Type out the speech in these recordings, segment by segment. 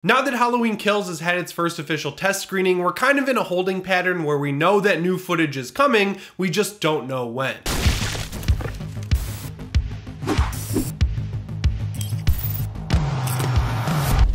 Now that Halloween Kills has had its first official test screening, we're kind of in a holding pattern where we know that new footage is coming, we just don't know when.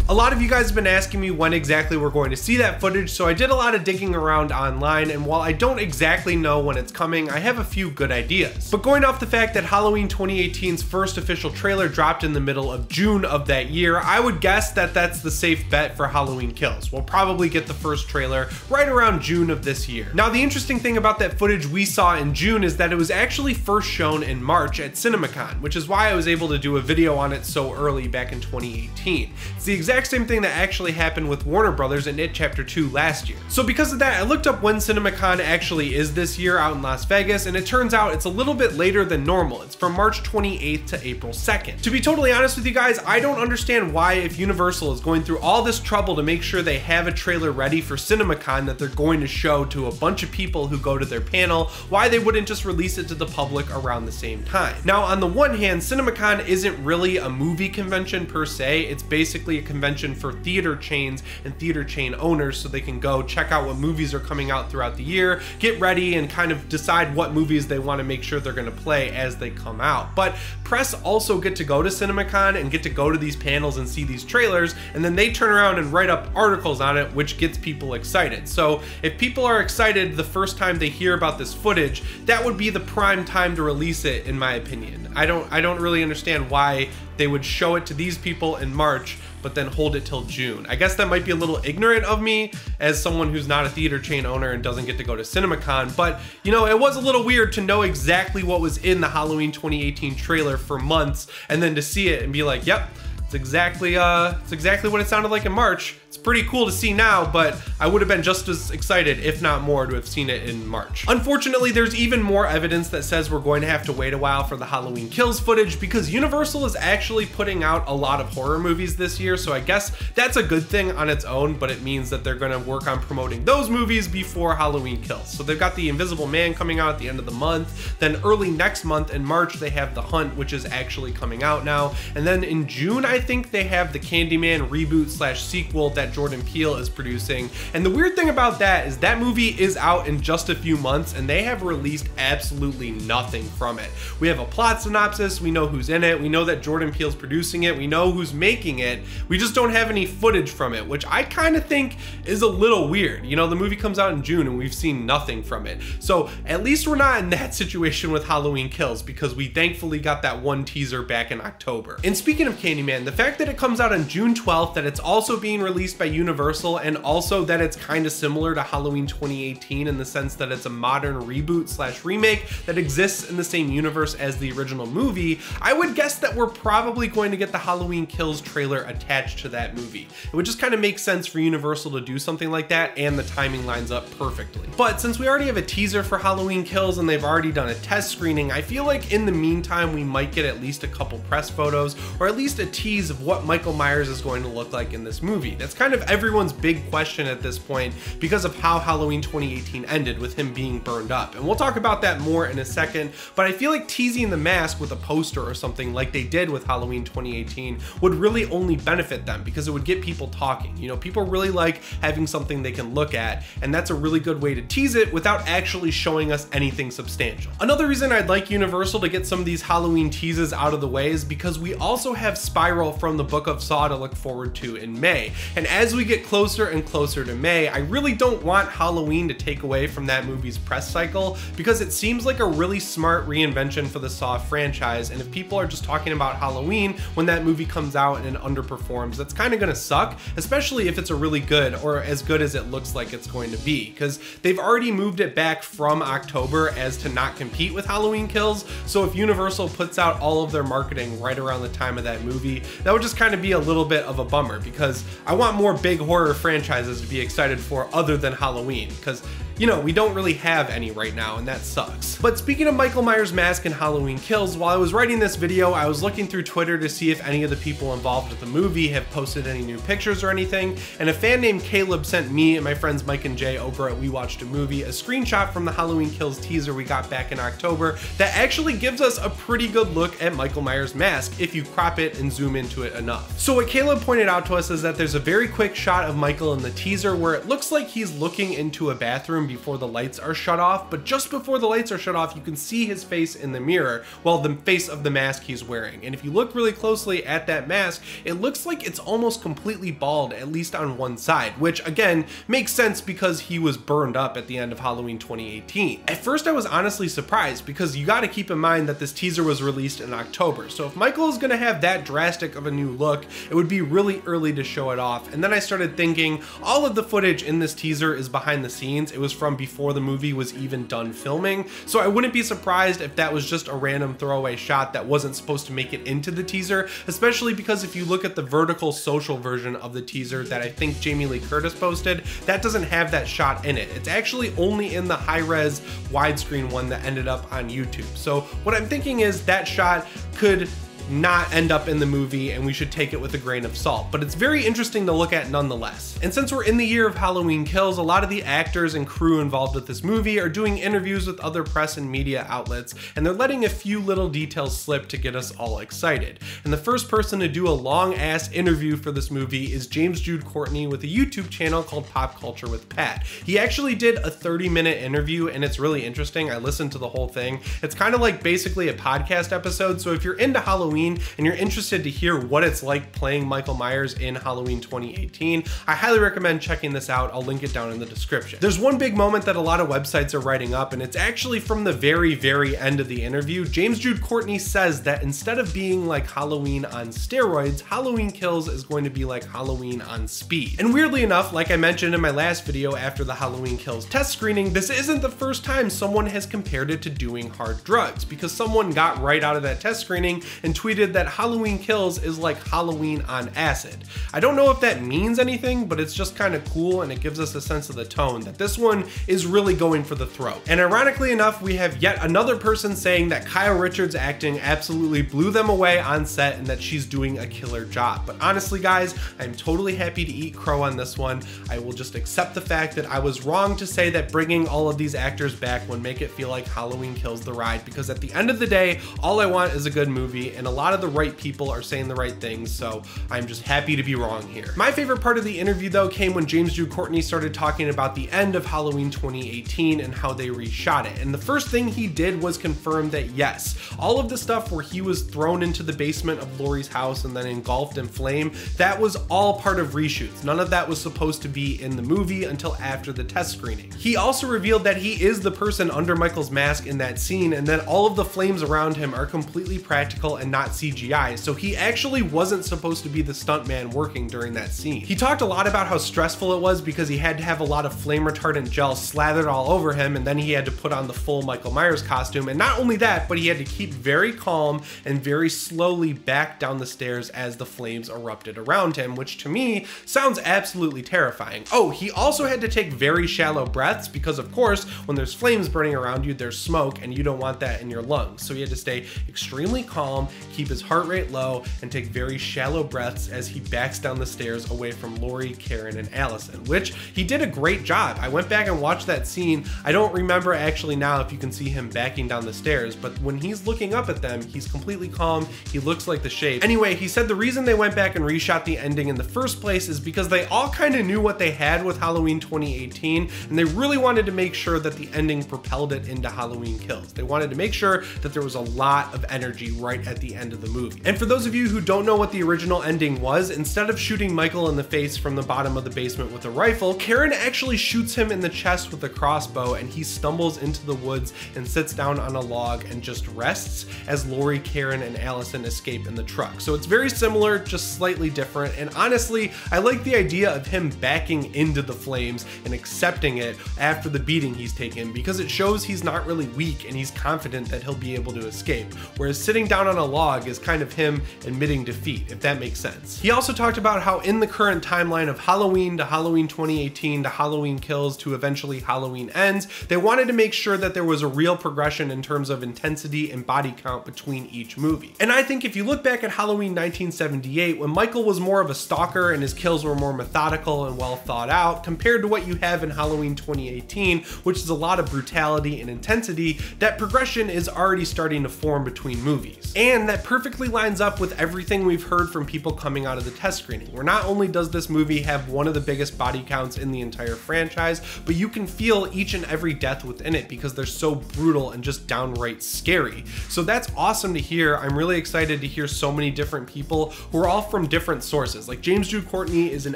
A lot of you guys have been asking me when exactly we're going to see that footage, so I did a lot of digging around online, and while I don't exactly know when it's coming, I have a few good ideas. But going off the fact that Halloween 2018's first official trailer dropped in the middle of June of that year, I would guess that that's the safe bet for Halloween Kills. We'll probably get the first trailer right around June of this year. Now, the interesting thing about that footage we saw in June is that it was actually first shown in March at CinemaCon, which is why I was able to do a video on it so early back in 2018. It's the exact same thing that actually happened with Warner Brothers in It Chapter 2 last year. So because of that, I looked up when CinemaCon actually is this year out in Las Vegas, and it turns out it's a little bit later than normal. It's from March 28th to April 2nd. To be totally honest with you guys, I don't understand why, if Universal is going through all this trouble to make sure they have a trailer ready for CinemaCon that they're going to show to a bunch of people who go to their panel, why they wouldn't just release it to the public around the same time. Now, on the one hand, CinemaCon isn't really a movie convention per se, it's basically a convention for theater chains and theater chain owners so they can go check out what movies are coming out throughout the year, get ready, and kind of decide what movies they want to make sure they're going to play as they come out. But press also get to go to CinemaCon and get to go to these panels and see these trailers, and then they turn around and write up articles on it, which gets people excited. So if people are excited the first time they hear about this footage, that would be the prime time to release it, in my opinion. I don't really understand why they would show it to these people in March but then hold it till June. I guess that might be a little ignorant of me as someone who's not a theater chain owner and doesn't get to go to CinemaCon, but you know, it was a little weird to know exactly what was in the Halloween 2018 trailer for months and then to see it and be like, yep, it's exactly what it sounded like in March. It's pretty cool to see now, but I would have been just as excited, if not more, to have seen it in March. Unfortunately, there's even more evidence that says we're going to have to wait a while for the Halloween Kills footage because Universal is actually putting out a lot of horror movies this year, so I guess that's a good thing on its own, but it means that they're gonna work on promoting those movies before Halloween Kills. So they've got The Invisible Man coming out at the end of the month, then early next month in March they have The Hunt, which is actually coming out now, and then in June I think they have the Candyman reboot / sequel that Jordan Peele is producing. And the weird thing about that is that movie is out in just a few months and they have released absolutely nothing from it. We have a plot synopsis, we know who's in it, we know that Jordan Peele's producing it, we know who's making it, we just don't have any footage from it, which I kind of think is a little weird. You know, the movie comes out in June and we've seen nothing from it. So at least we're not in that situation with Halloween Kills because we thankfully got that one teaser back in October. And speaking of Candyman, the fact that it comes out on June 12th, that it's also being released by Universal, and also that it's kind of similar to Halloween 2018 in the sense that it's a modern reboot / remake that exists in the same universe as the original movie, I would guess that we're probably going to get the Halloween Kills trailer attached to that movie. It would just kind of make sense for Universal to do something like that, and the timing lines up perfectly. But since we already have a teaser for Halloween Kills and they've already done a test screening, I feel like in the meantime we might get at least a couple press photos or at least a tease of what Michael Myers is going to look like in this movie. That's kind of everyone's big question at this point because of how Halloween 2018 ended with him being burned up. And we'll talk about that more in a second, but I feel like teasing the mask with a poster or something like they did with Halloween 2018 would really only benefit them because it would get people talking. You know, people really like having something they can look at, and that's a really good way to tease it without actually showing us anything substantial. Another reason I'd like Universal to get some of these Halloween teases out of the way is because we also have Spiral from the Book of Saw to look forward to in May. And as we get closer and closer to May, I really don't want Halloween to take away from that movie's press cycle because it seems like a really smart reinvention for the Saw franchise, and if people are just talking about Halloween when that movie comes out and it underperforms, that's kind of gonna suck, especially if it's a really good or as good as it looks like it's going to be, because they've already moved it back from October as to not compete with Halloween Kills. So if Universal puts out all of their marketing right around the time of that movie, that would just kind of be a little bit of a bummer because I want more big horror franchises to be excited for other than Halloween, because you know, we don't really have any right now, and that sucks. But speaking of Michael Myers' mask and Halloween Kills, while I was writing this video, I was looking through Twitter to see if any of the people involved with the movie have posted any new pictures or anything, and a fan named Caleb sent me and my friends Mike and Jay over at We Watched a Movie a screenshot from the Halloween Kills teaser we got back in October that actually gives us a pretty good look at Michael Myers' mask if you crop it and zoom into it enough. So what Caleb pointed out to us is that there's a very quick shot of Michael in the teaser where it looks like he's looking into a bathroom before the lights are shut off, but just before the lights are shut off, you can see his face in the mirror, well, the face of the mask he's wearing. And if you look really closely at that mask, it looks like it's almost completely bald, at least on one side, which again makes sense because he was burned up at the end of Halloween 2018. At first I was honestly surprised because you got to keep in mind that this teaser was released in October, so if Michael is going to have that drastic of a new look, it would be really early to show it off. And then I started thinking all of the footage in this teaser is behind the scenes. It was from before the movie was even done filming, so I wouldn't be surprised if that was just a random throwaway shot that wasn't supposed to make it into the teaser, especially because if you look at the vertical social version of the teaser that I think Jamie Lee Curtis posted, that doesn't have that shot in it. It's actually only in the high-res widescreen one that ended up on YouTube. So what I'm thinking is that shot could not end up in the movie and we should take it with a grain of salt, but it's very interesting to look at nonetheless. And since we're in the year of Halloween Kills, a lot of the actors and crew involved with this movie are doing interviews with other press and media outlets, and they're letting a few little details slip to get us all excited. And the first person to do a long ass interview for this movie is James Jude Courtney with a YouTube channel called Pop Culture with Pat. He actually did a 30-minute interview and it's really interesting. I listened to the whole thing. It's kind of like basically a podcast episode, so if you're into Halloween and you're interested to hear what it's like playing Michael Myers in Halloween 2018, I highly recommend checking this out. I'll link it down in the description. There's one big moment that a lot of websites are writing up, and it's actually from the very end of the interview. James Jude Courtney says that instead of being like Halloween on steroids, Halloween Kills is going to be like Halloween on speed. And weirdly enough, like I mentioned in my last video after the Halloween Kills test screening, this isn't the first time someone has compared it to doing hard drugs, because someone got right out of that test screening and tweeted that Halloween Kills is like Halloween on acid. I don't know if that means anything, but it's just kind of cool and it gives us a sense of the tone that this one is really going for the throat. And ironically enough, we have yet another person saying that Kyle Richards' acting absolutely blew them away on set and that she's doing a killer job. But honestly guys, I'm totally happy to eat crow on this one. I will just accept the fact that I was wrong to say that bringing all of these actors back would make it feel like Halloween Kills the ride, because at the end of the day, all I want is a good movie, and a lot of the right people are saying the right things, so I'm just happy to be wrong here. My favorite part of the interview though came when James Jude Courtney started talking about the end of Halloween 2018 and how they reshot it. And the first thing he did was confirm that yes, all of the stuff where he was thrown into the basement of Laurie's house and then engulfed in flame, that was all part of reshoots. None of that was supposed to be in the movie until after the test screening. He also revealed that he is the person under Michael's mask in that scene, and that all of the flames around him are completely practical and not CGI, so he actually wasn't supposed to be the stuntman working during that scene. He talked a lot about how stressful it was because he had to have a lot of flame retardant gel slathered all over him, and then he had to put on the full Michael Myers costume. And not only that, but he had to keep very calm and very slowly back down the stairs as the flames erupted around him, which to me sounds absolutely terrifying. Oh, he also had to take very shallow breaths because of course when there's flames burning around you, there's smoke and you don't want that in your lungs. So he had to stay extremely calm, keep his heart rate low, and take very shallow breaths as he backs down the stairs away from Laurie, Karen, and Allison, which he did a great job. I went back and watched that scene. I don't remember actually now if you can see him backing down the stairs, but when he's looking up at them, he's completely calm. He looks like the Shape. Anyway, he said the reason they went back and reshot the ending in the first place is because they all kind of knew what they had with Halloween 2018, and they really wanted to make sure that the ending propelled it into Halloween Kills. They wanted to make sure that there was a lot of energy right at the end of the movie. And for those of you who don't know what the original ending was, instead of shooting Michael in the face from the bottom of the basement with a rifle, Karen actually shoots him in the chest with a crossbow, and he stumbles into the woods and sits down on a log and just rests as Laurie, Karen, and Allison escape in the truck. So it's very similar, just slightly different. And honestly, I like the idea of him backing into the flames and accepting it after the beating he's taken, because it shows he's not really weak and he's confident that he'll be able to escape. Whereas sitting down on a log dog is kind of him admitting defeat, if that makes sense. He also talked about how in the current timeline of Halloween to Halloween 2018 to Halloween Kills to eventually Halloween Ends, they wanted to make sure that there was a real progression in terms of intensity and body count between each movie. And I think if you look back at Halloween 1978, when Michael was more of a stalker and his kills were more methodical and well thought out, compared to what you have in Halloween 2018, which is a lot of brutality and intensity, that progression is already starting to form between movies. And that perfectly lines up with everything we've heard from people coming out of the test screening, where not only does this movie have one of the biggest body counts in the entire franchise, but you can feel each and every death within it because they're so brutal and just downright scary. So that's awesome to hear. I'm really excited to hear so many different people who are all from different sources. Like James Jude Courtney is an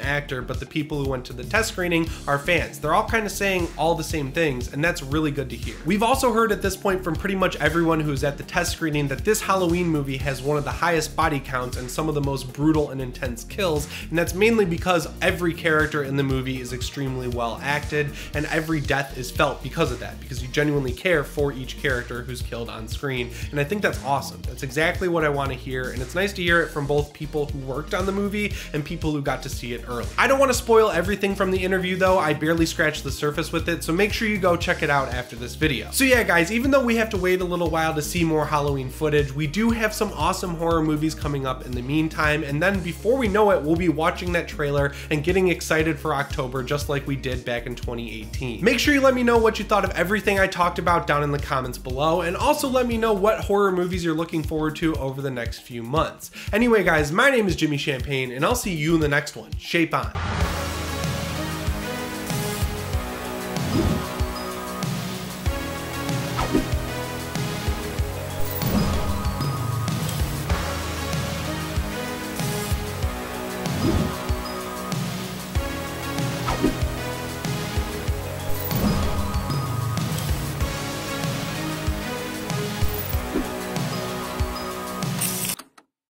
actor, but the people who went to the test screening are fans. They're all kind of saying all the same things, and that's really good to hear. We've also heard at this point from pretty much everyone who's at the test screening that this Halloween movie has one of the highest body counts and some of the most brutal and intense kills, and that's mainly because every character in the movie is extremely well acted, and every death is felt because of that, because you genuinely care for each character who's killed on screen, and I think that's awesome. That's exactly what I want to hear, and it's nice to hear it from both people who worked on the movie and people who got to see it early. I don't want to spoil everything from the interview though, I barely scratched the surface with it, so make sure you go check it out after this video. So yeah guys, even though we have to wait a little while to see more Halloween footage, we do have some awesome horror movies coming up in the meantime, and then before we know it, we'll be watching that trailer and getting excited for October just like we did back in 2018. Make sure you let me know what you thought of everything I talked about down in the comments below, and also let me know what horror movies you're looking forward to over the next few months. Anyway guys, my name is Jimmy Champane, and I'll see you in the next one. Shape on.